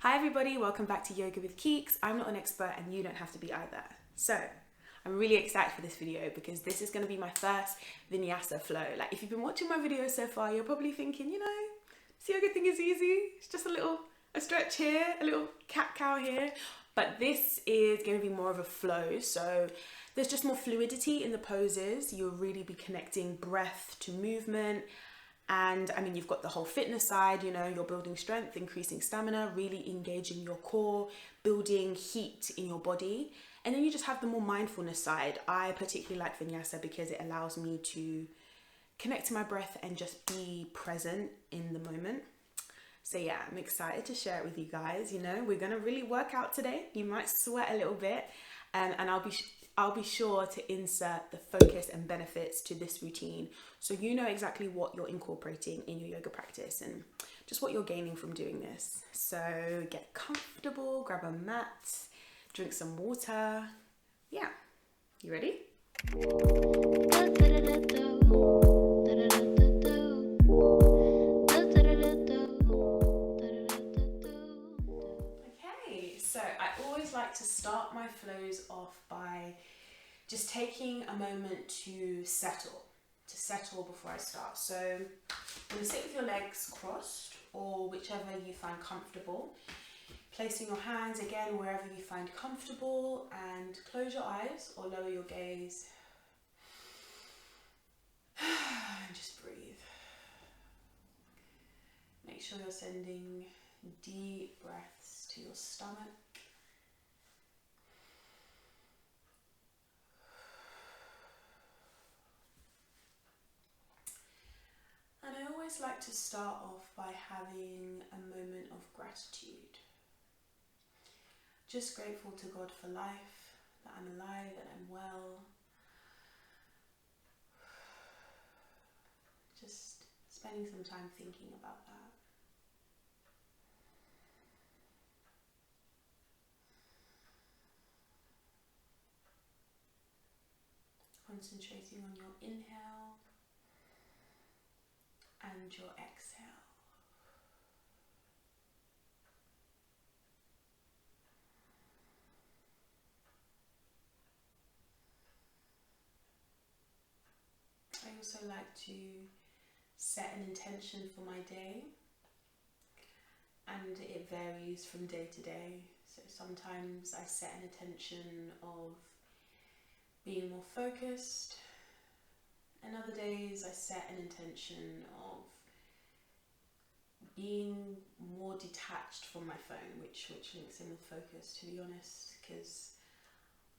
Hi everybody, welcome back to Yoga with Keeks. I'm not an expert and you don't have to be either. So, I'm really excited for this video because this is going to be my first Vinyasa flow. Like, if you've been watching my videos so far, you're probably thinking, this yoga thing is easy. It's just a stretch here, a little cat-cow here. But this is going to be more of a flow. So, there's just more fluidity in the poses. You'll really be connecting breath to movement. And I mean, you've got the whole fitness side, you're building strength, increasing stamina, really engaging your core, building heat in your body. And then you just have the more mindfulness side. I particularly like Vinyasa because it allows me to connect to my breath and just be present in the moment. So yeah, I'm excited to share it with you guys. We're going to really work out today. You might sweat a little bit, and I'll be sure to insert the focus and benefits to this routine so you know exactly what you're incorporating in your yoga practice and just what you're gaining from doing this. So get comfortable, grab a mat, drink some water. Yeah, you ready? Okay, so I always like to start my flows off by just taking a moment to settle before I start. So I'm going to sit with your legs crossed or whichever you find comfortable. Placing your hands again wherever you find comfortable, and close your eyes or lower your gaze. And just breathe. Make sure you're sending deep breaths to your stomach. And I always like to start off by having a moment of gratitude. Just grateful to God for life, that I'm alive, that I'm well. Just spending some time thinking about that. Concentrating on your inhale and your exhale. I also like to set an intention for my day, and it varies from day to day. So sometimes I set an intention of being more focused, and other days I set an intention of being more detached from my phone, which links in with focus, to be honest, because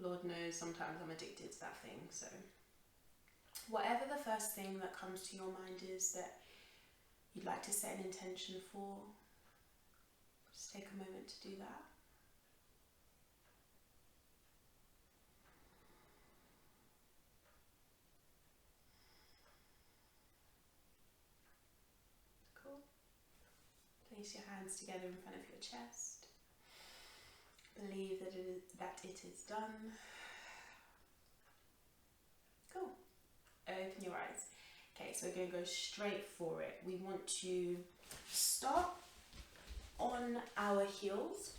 Lord knows sometimes I'm addicted to that thing. So whatever the first thing that comes to your mind is that you'd like to set an intention for, just take a moment to do that. Cool. Place your hands together in front of your chest. Believe that it is done. Cool. Open your eyes. Okay, so we're going to go straight for it. We want to start on our heels,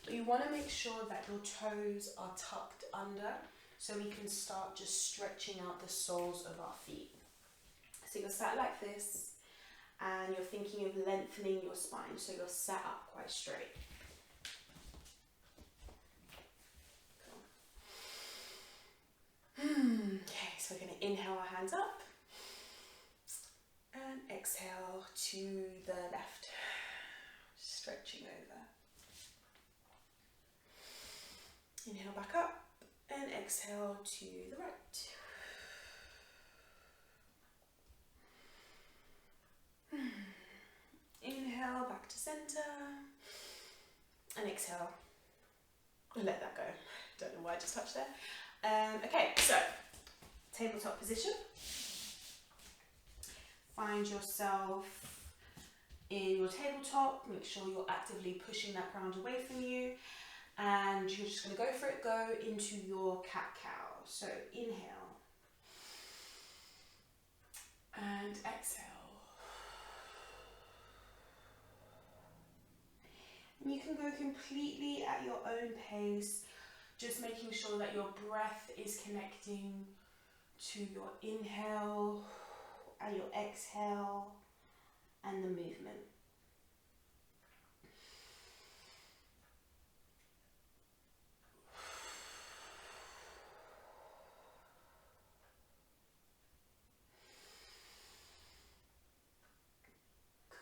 but you want to make sure that your toes are tucked under so we can start just stretching out the soles of our feet. So you're sat like this and you're thinking of lengthening your spine, so you're sat up quite straight. Okay, so we're going to inhale our hands up and exhale to the left, stretching over. Inhale back up and exhale to the right. Inhale back to center and exhale. Let that go. Don't know why I just touched there. Okay, so tabletop position. Find yourself in your tabletop. Make sure you're actively pushing that ground away from you. And you're just going to go for it. Go into your cat-cow. So inhale. And exhale. You can go completely at your own pace, just making sure that your breath is connecting to your inhale and your exhale and the movement.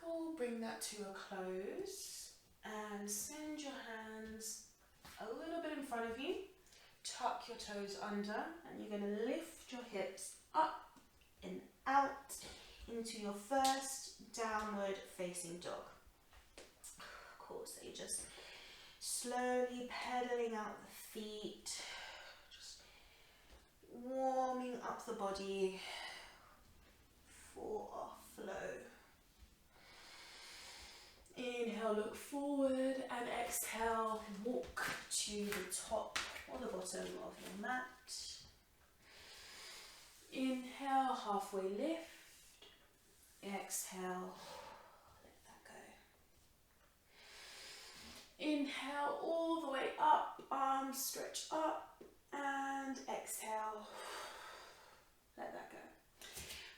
Cool, bring that to a close and send your hands a little bit in front of you. Tuck your toes under and you're going to lift your hips up and out into your first downward facing dog. Cool, so you're just slowly pedaling out the feet, just warming up the body for our flow. Inhale, look forward, and exhale, walk to the top or the bottom of your mat. Inhale, halfway lift. Exhale, let that go. Inhale all the way up, arms stretch up, and exhale, let that go.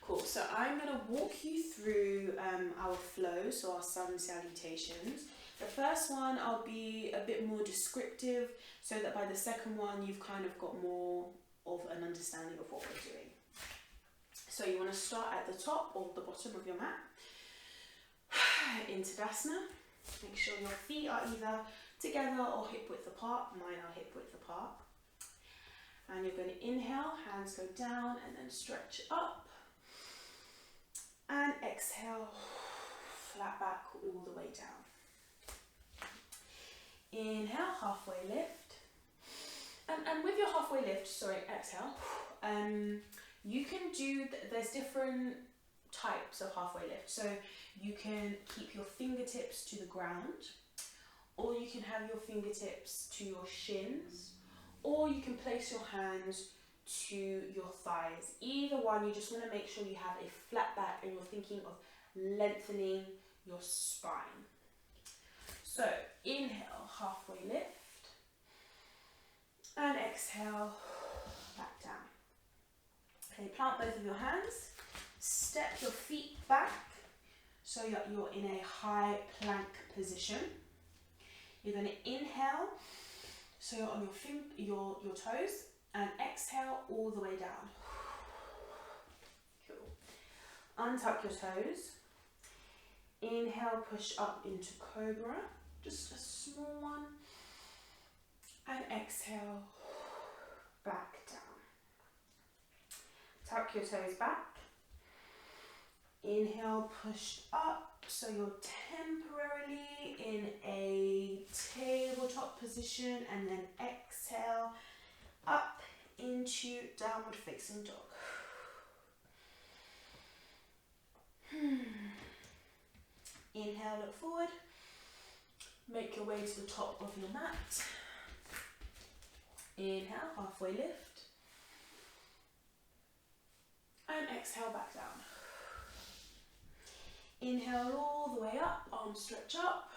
Cool, so I'm going to walk you through our flow, so our sun salutations. The first one I'll be a bit more descriptive so that by the second one you've kind of got more of an understanding of what we're doing. So you want to start at the top or the bottom of your mat, into Tadasana. Make sure your feet are either together or hip width apart. Mine are hip width apart. And you're going to inhale, hands go down and then stretch up. And exhale, flat back all the way down. Inhale, halfway lift. And with your halfway lift, exhale, you can do, there's different types of halfway lift. So you can keep your fingertips to the ground, or you can have your fingertips to your shins, or you can place your hands to your thighs. Either one, you just want to make sure you have a flat back and you're thinking of lengthening your spine. So inhale, halfway lift, and exhale, back down. Okay, plant both of your hands, step your feet back so you're in a high plank position. You're going to inhale, so you're on your toes, and exhale all the way down. Cool. Untuck your toes. Inhale, push up into Cobra, just a small one. And exhale, back down. Tuck your toes back. Inhale, push up, so you're temporarily in a tabletop position, and then exhale, up into downward facing dog. Inhale, look forward. Make your way to the top of your mat. Inhale, halfway lift. And exhale, back down. Inhale all the way up, arms stretch up.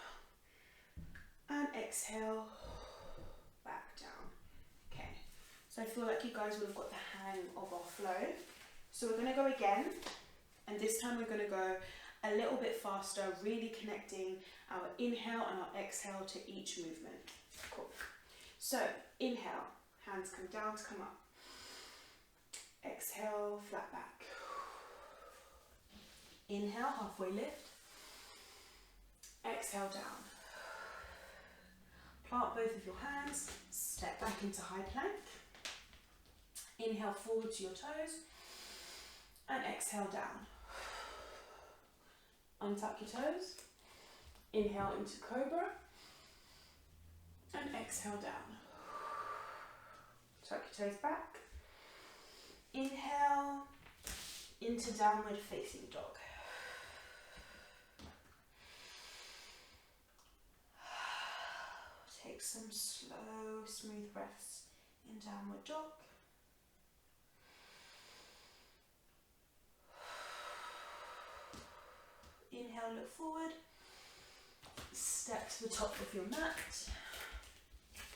And exhale, back down. Okay, so I feel like you guys would have got the hang of our flow. So we're going to go again, and this time we're going to go a little bit faster, really connecting our inhale and our exhale to each movement. Cool. So inhale, hands come down to come up. Exhale, flat back. Inhale, halfway lift. Exhale, down. Plant both of your hands, step back into high plank. Inhale forward to your toes, and exhale down. Untuck your toes, inhale into Cobra, and exhale down. Tuck your toes back. Inhale into downward facing dog. Take some slow, smooth breaths in downward dog. Inhale, look forward. step to the top of your mat.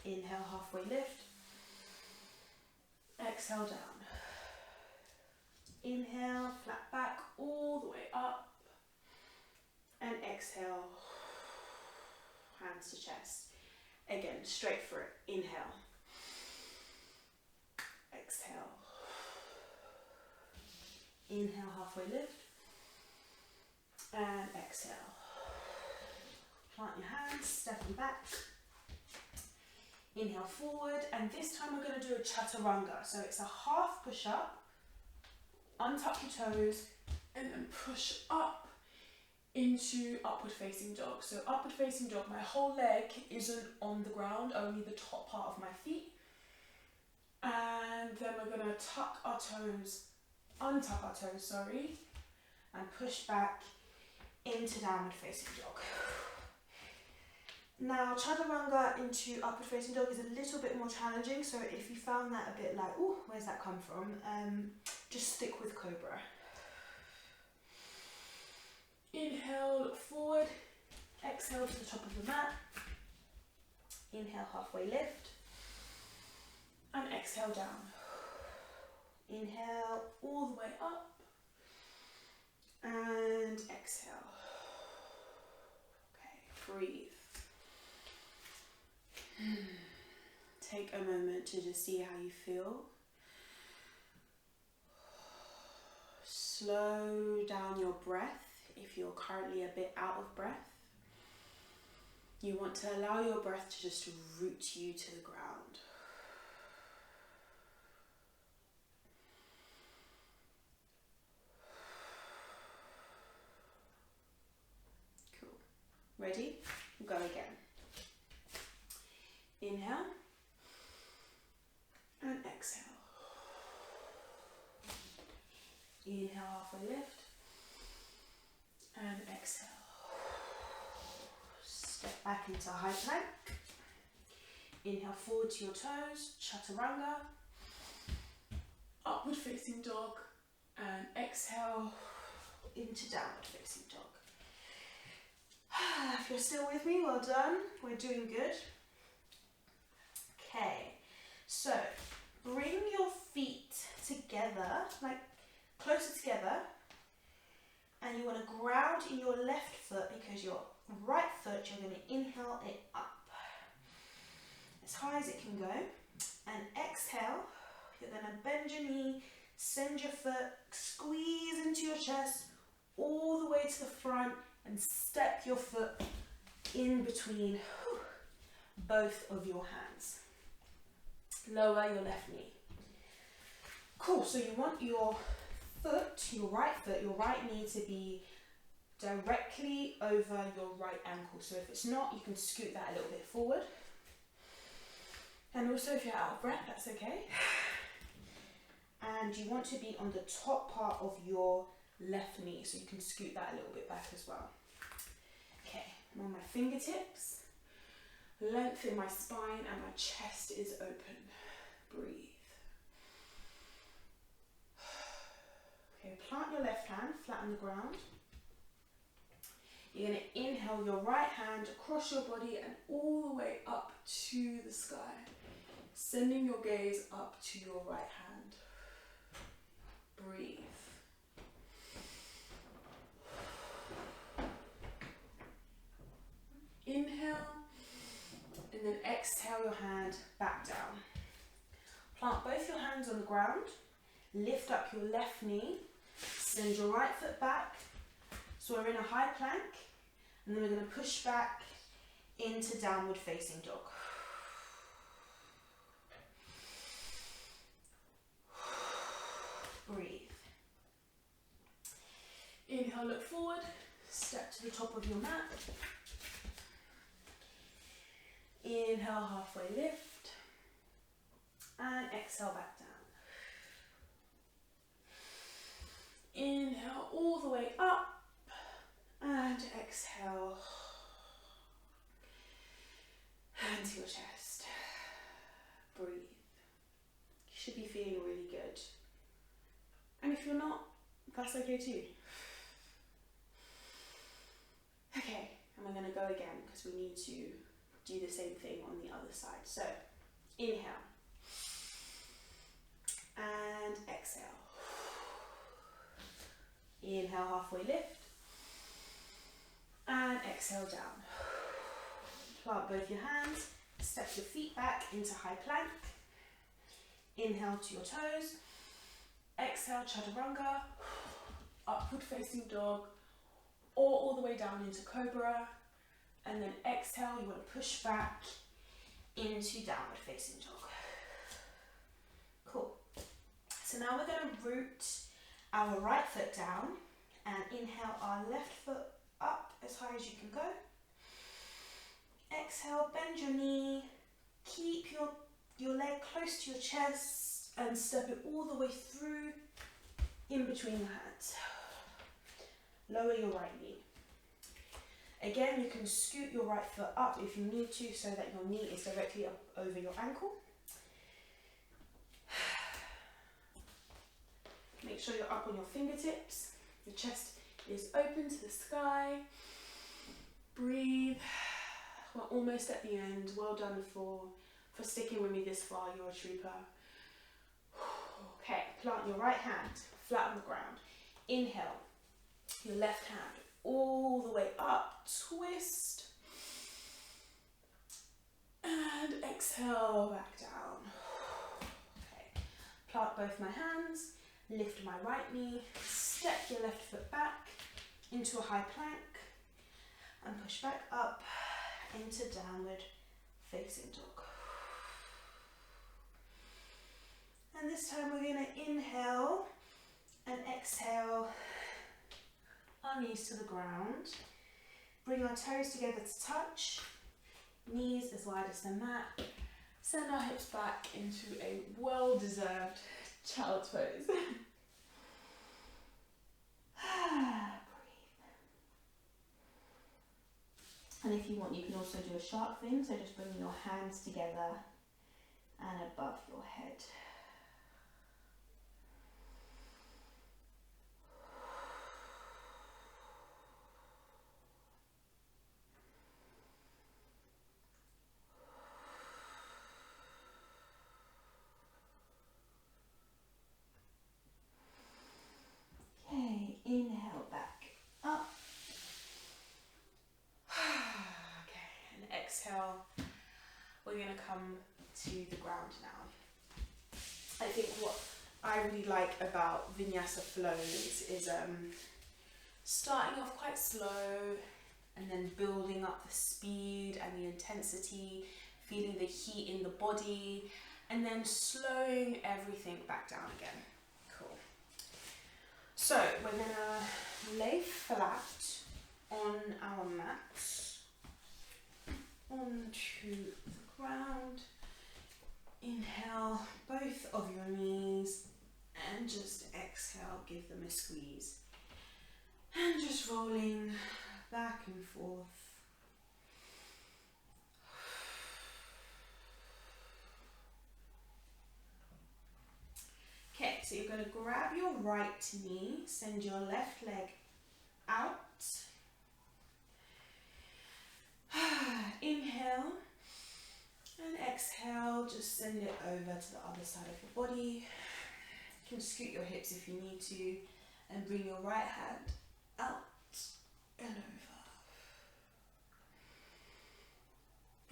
Inhale, halfway lift. Exhale down. Inhale, flat back all the way up. And exhale, hands to chest. Again, straight for it. Inhale. Exhale. Inhale, halfway lift. And exhale. Plant your hands, stepping back. Inhale forward, and this time we're going to do a chaturanga. So it's a half push up, untuck your toes, and then push up into upward facing dog. So upward facing dog, my whole leg isn't on the ground, only the top part of my feet. And then we're going to tuck our toes, untuck our toes, sorry, and push back into downward facing dog. Now, chaturanga into upward facing dog is a little bit more challenging, so if you found that a bit like, oh, where's that come from? Just stick with cobra. Inhale, look forward. Exhale to the top of the mat. Inhale, halfway lift. And exhale down. Inhale all the way up. And exhale. Okay, breathe. Take a moment to just see how you feel. Slow down your breath if you're currently a bit out of breath. You want to allow your breath to just root you to the ground. Cool. Ready? Go again. Inhale and exhale. Inhale, halfway lift and exhale. Step back into high plank. Inhale forward to your toes, chaturanga. Upward facing dog and exhale into downward facing dog. If you're still with me, well done. We're doing good. Okay, so bring your feet together, like closer together, and you want to ground in your left foot because your right foot, you're going to inhale it up as high as it can go, and exhale, you're going to bend your knee, send your foot, squeeze into your chest all the way to the front, and step your foot in between both of your hands. Lower your left knee. Cool, so you want your foot, your right knee to be directly over your right ankle. So if it's not, you can scoot that a little bit forward. And also if you're out of breath, that's okay. And you want to be on the top part of your left knee, so you can scoot that a little bit back as well. Okay, I'm on my fingertips. Length in my spine and my chest is open. Breathe. Okay, plant your left hand flat on the ground. You're going to inhale your right hand across your body and all the way up to the sky, sending your gaze up to your right hand. Breathe. Inhale, and then exhale your hand back down. Plant both your hands on the ground, lift up your left knee, send your right foot back. So we're in a high plank, and then we're going to push back into downward facing dog. Breathe. Inhale, look forward, step to the top of your mat. Inhale, halfway lift, and exhale back down. Inhale all the way up, and exhale, hand to your chest. Breathe. You should be feeling really good. And if you're not, that's okay too. Okay, And we're going to go again because we need to do the same thing on the other side. So inhale and exhale. Inhale, halfway lift, and exhale down. Plant both your hands, step your feet back into high plank. Inhale to your toes, exhale chaturanga, upward facing dog, or all the way down into cobra, and then exhale, you want to push back into downward facing dog. Cool. So now we're going to root our right foot down and inhale our left foot up as high as you can go. Exhale, bend your knee, keep your leg close to your chest and step it all the way through in between the hands. Lower your right knee. Again, you can scoot your right foot up if you need to so that your knee is directly up over your ankle. Make sure you're up on your fingertips. Your chest is open to the sky. Breathe. We're almost at the end. Well done for sticking with me this far. You're a trooper. Okay, plant your right hand flat on the ground. Inhale. Your left hand all the way up. Twist. And exhale back down. Okay. Plant both my hands. Lift my right knee, step your left foot back into a high plank and push back up into downward facing dog. And this time we're going to inhale and exhale our knees to the ground. Bring our toes together to touch, knees as wide as the mat. Send our hips back into a well-deserved child's pose. Breathe. And if you want, you can also do a shark fin, so just bring your hands together and above your head. Inhale back up. Okay, and exhale. We're going to come to the ground now. I think what I really like about Vinyasa flows is starting off quite slow and then building up the speed and the intensity, feeling the heat in the body, and then slowing everything back down again. Cool. So we're going to lay flat on our mat onto the ground. Inhale both of your knees and just exhale, give them a squeeze. And just rolling back and forth. Okay, so you're going to grab your right knee, send your left leg out. Inhale and exhale, just send it over to the other side of your body. You can scoot your hips if you need to and bring your right hand out and over.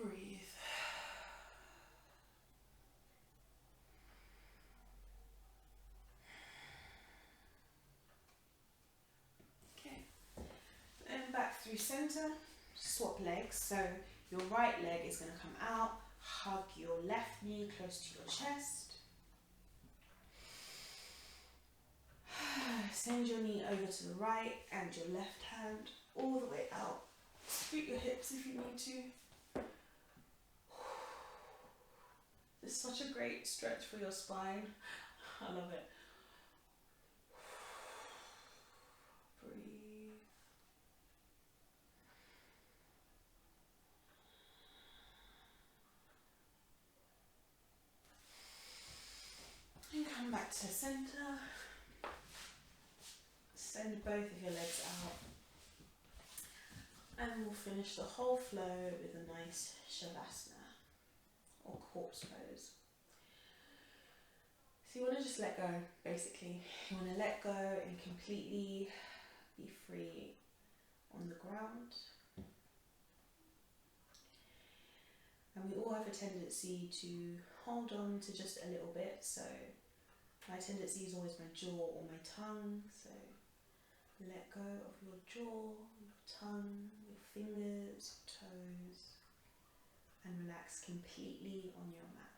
Breathe. Okay, and back through center, swap legs. So your right leg is going to come out, hug your left knee close to your chest. Send your knee over to the right and your left hand all the way out. Scoot your hips if you need to. It's such a great stretch for your spine. I love it. Breathe. And come back to center. Send both of your legs And we'll finish the whole flow with a nice shavasana or corpse pose. So you want to just let go, basically. You want to let go and completely be free on the ground. And we all have a tendency to hold on to just a little bit. So my tendency is always my jaw or my tongue. So let go of your jaw, your tongue, your fingers, toes, and relax completely on your mat.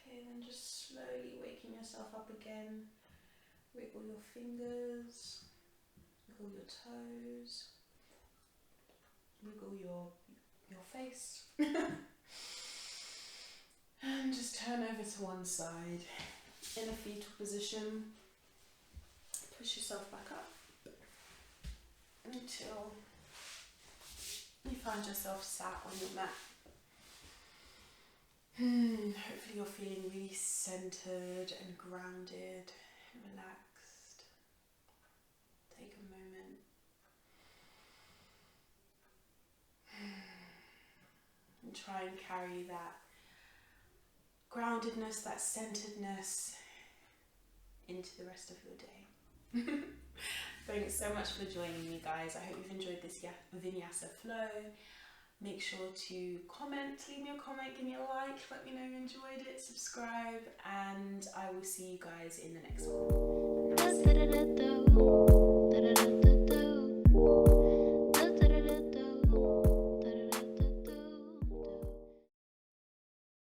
Okay, then just slowly waking yourself up again. Wiggle your fingers, wiggle your toes, wiggle your face. And just turn over to one side in a fetal position. Push yourself back up until you find yourself sat on your mat. Hopefully you're feeling really centered and grounded and relaxed. Take a moment. And try and carry that groundedness, that centeredness into the rest of your day. Thanks so much for joining me, guys. I hope you've enjoyed this Vinyasa flow. Make sure to comment, leave me a comment, give me a like, let me know you enjoyed it, subscribe, and I will see you guys in the next one.